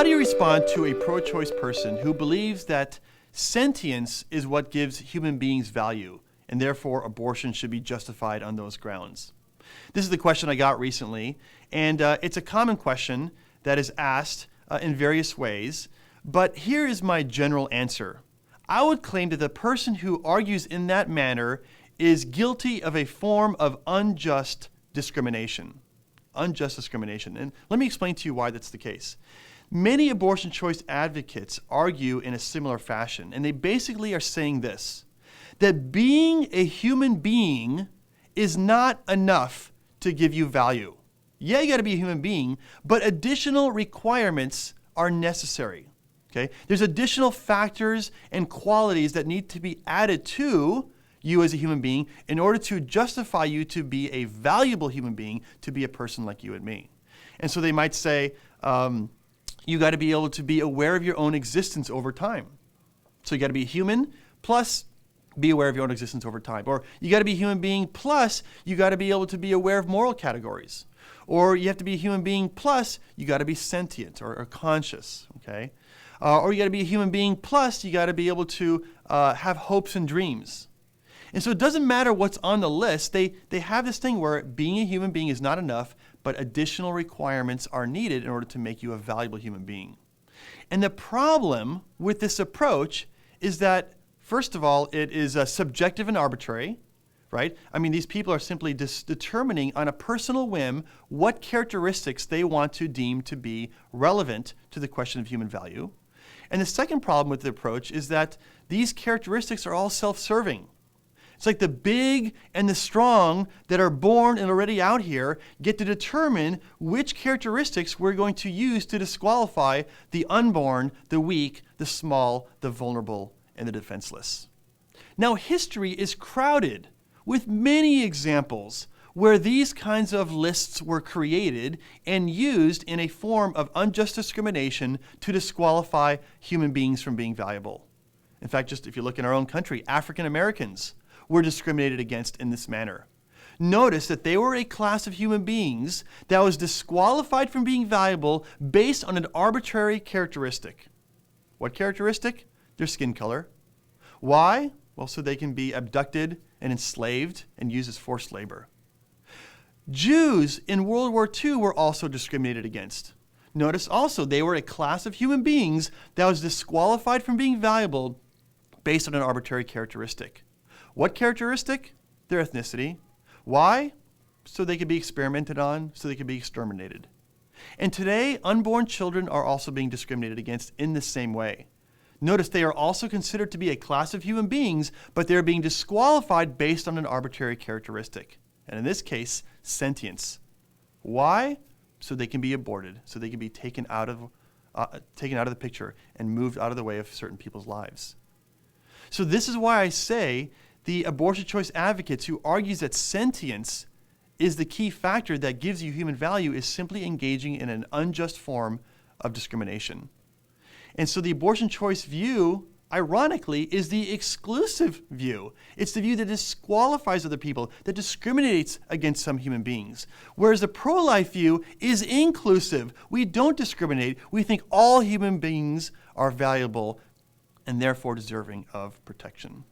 do you respond to a pro-choice person who believes that sentience is what gives human beings value, and therefore abortion should be justified on those grounds? This is the question I got recently, and it's a common question that is asked in various ways, but here is my general answer. I would claim that the person who argues in that manner is guilty of a form of unjust discrimination. Unjust discrimination. And let me explain to you why that's the case. Many abortion choice advocates argue in a similar fashion, and they basically are saying this, that being a human being is not enough to give you value. Yeah, you got to be a human being, but additional requirements are necessary. Okay? There's additional factors and qualities that need to be added to you as a human being in order to justify you to be a valuable human being, to be a person like you and me. And so they might say, you got to be able to be aware of your own existence over time. So you got to be human, plus be aware of your own existence over time. Or you got to be a human being, plus you got to be able to be aware of moral categories. Or you have to be a human being, plus you got to be sentient or conscious. Okay? Or you got to be a human being, plus you got to be able to have hopes and dreams. And so it doesn't matter what's on the list. They have this thing where being a human being is not enough, but additional requirements are needed in order to make you a valuable human being. And the problem with this approach is that, first of all, it is subjective and arbitrary, right? I mean, these people are simply determining on a personal whim what characteristics they want to deem to be relevant to the question of human value. And the second problem with the approach is that these characteristics are all self-serving. It's like the big and the strong that are born and already out here get to determine which characteristics we're going to use to disqualify the unborn, the weak, the small, the vulnerable, and the defenseless. Now, history is crowded with many examples where these kinds of lists were created and used in a form of unjust discrimination to disqualify human beings from being valuable. In fact, just if you look in our own country, African Americans were discriminated against in this manner. Notice that they were a class of human beings that was disqualified from being valuable based on an arbitrary characteristic. What characteristic? Their skin color. Why? Well, so they can be abducted and enslaved and used as forced labor. Jews in World War II were also discriminated against. Notice also they were a class of human beings that was disqualified from being valuable based on an arbitrary characteristic. What characteristic? Their ethnicity. Why? So they could be experimented on, so they could be exterminated. And today, unborn children are also being discriminated against in the same way. Notice they are also considered to be a class of human beings, but they are being disqualified based on an arbitrary characteristic. And in this case, sentience. Why? So they can be aborted, so they can be taken out of the picture and moved out of the way of certain people's lives. So this is why I say the abortion choice advocates who argues that sentience is the key factor that gives you human value is simply engaging in an unjust form of discrimination. And so the abortion choice view, ironically, is the exclusive view. It's the view that disqualifies other people, that discriminates against some human beings. Whereas the pro-life view is inclusive. We don't discriminate. We think all human beings are valuable and therefore deserving of protection.